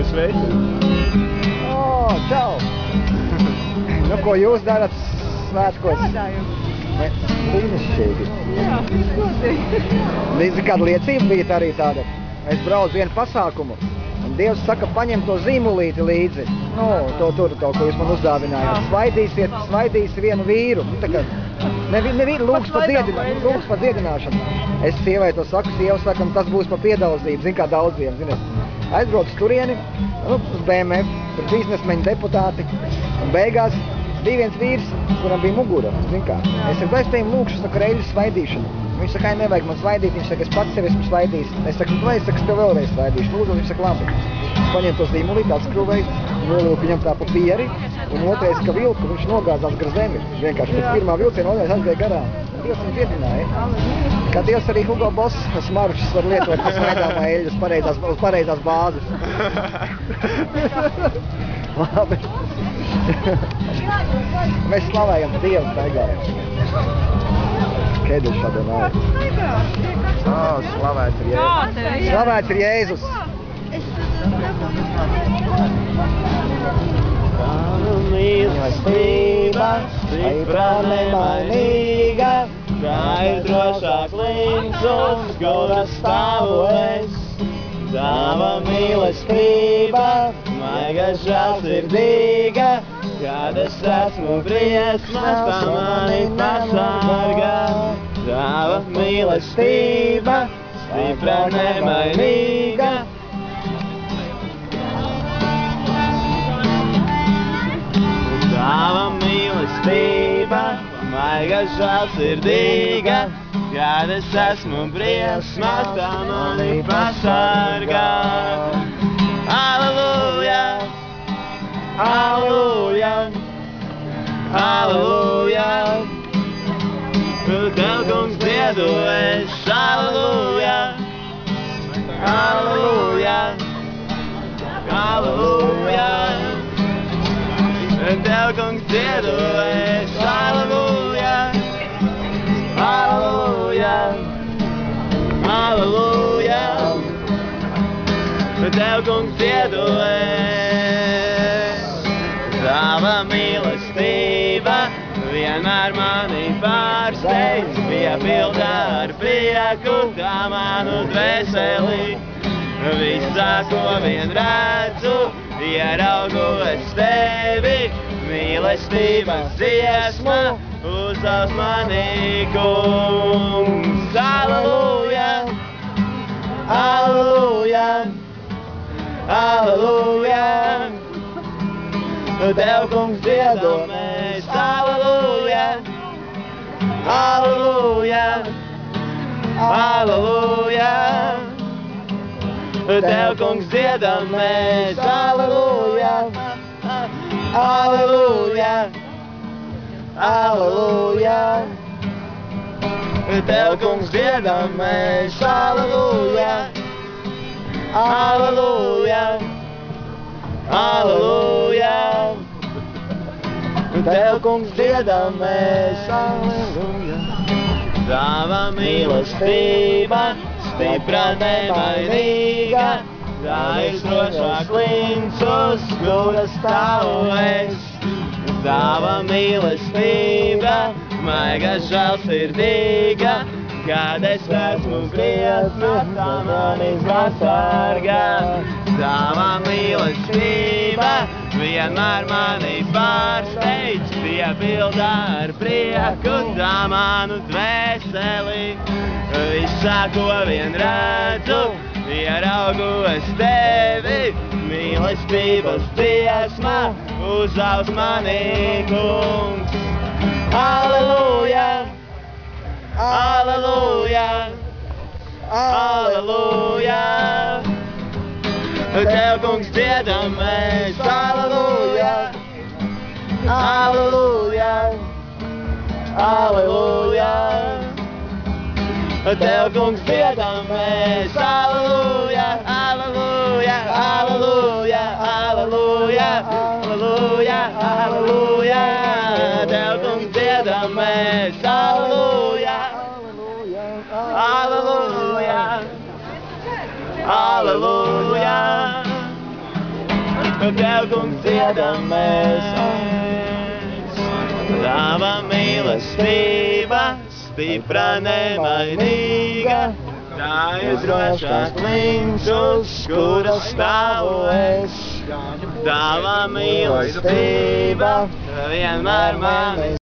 Jūs sveicat! O, čau! Nu, ko jūs darat svētkos? Brīnišķīgi. Jā, godīgi. Līdzi kāda liecība bija arī tāda. Es braucu vienu pasākumu, un Dievs saka, paņem to zīmulīti līdzi. Nu, to, ko jūs man uzdāvinājāt. Svaidīsi vienu vīru. Tā kā, nevīru lūgs pa dziedināšanu. Es sievai to saku, sieva saka, tas būs pa piedauzību, zin kā daudziem, ziniet. Aizbraucu turieni, uz BMF, tur biznesmeņu deputāti, un beigās bija viens vīrs, kuram bija mugura, zin kā. Es saku, es teim lūkšu, saku, reiļu svaidīšanu. Viņš saka, nevajag man svaidīt, viņš saka, es pats sevi esmu svaidījis. Es saku, vai es tev vēlreiz svaidīšu, lūdzu, viņš saka, labi. Es paņēmu to zīmulīti, atskrūvēju, nolūku viņam tā pa pieri, un otrais, ka vilku, viņš nogāzās gar zemi. Vienkārši pēc pirmā vilciena, otrais aizgāja garām. Dievs viņu dziedināja. Kā Dievs arī Hugo Boss smarušas var lietot, kas svaidāmā eļļas uz pareizās bāzes. Labi. Mēs slavējam Dievu staigājam. Keduši Adonai. Slavēts ir Jēzus. Slavēts ir Jēzus. Tava mīlestība, stipra nemainīga, kā ir drošā klints un guras stāvu es. Tava mīlestība, maiga žēlsirdīga, kad es esmu briesmas, tā mani pasargā. Tava mīlestība, stipra nemainīga. Tava mīlestība, maiga žēlsirdīga, kad es esmu briesmas, tā mani pasargā. Halleluja! Halleluja! Halleluja! Tev, kungs, dziedu es, halleluja! Halleluja! Halleluja! Tev, kungs, dziedu es, halleluja! Halleluja! Halleluja! Tev, kungs, dziedu es. Tava mīlestība vienmēr mani pārsteidz, piepilda ar prieku tā manu dvēseli. Visā, ko vien redzu, ieraugu es tevi, mīlestības dziesma uzsauc mani, kungs. Halleluja! Halleluja! Halleluja! Tev, kungs, dziedam mēs, halleluja! Halleluja! Halleluja! Tev, kungs, dziedam mēs, halleluja! Halleluja! Halleluja! Tev, kungs, dziedam mēs, halleluja! Halleluja! Halleluja! Tev, kungs, dziedam mēs, halleluja! Tava mīlestība, stipra nemainīga, tā ir drošā klints, uz kuras stāvu es. Tava mīlestība, maiga žēlsirdīga, kad es esmu briesmas, tā mani pasargā. Tava mīlestība vienmēr mani pārsteidz, piepilda ar prieku tā manu dvēseli. Visā, ko vien redzu, ieraugu es tevi, mīlestības dziesma uzsauc mani, kungs. Halleluja! Halleluja! Halleluja! Tev, kungs, dziedam mēs, halleluja! Halleluja! Halleluja! Tev, kungs, dziedam mēs, halleluja! Halleluja! Halleluja! Halleluja! Halleluja! Halleluja! Tev, kungs, dziedam mēs, halleluja! Halleluja! Halleluja! Tev, kungs, dziedam mēs. Tava mīlestība, stipra nemainīga, tā ir drošās kliņš, uz kuras stāvu es. Tava mīlestība vienmēr mani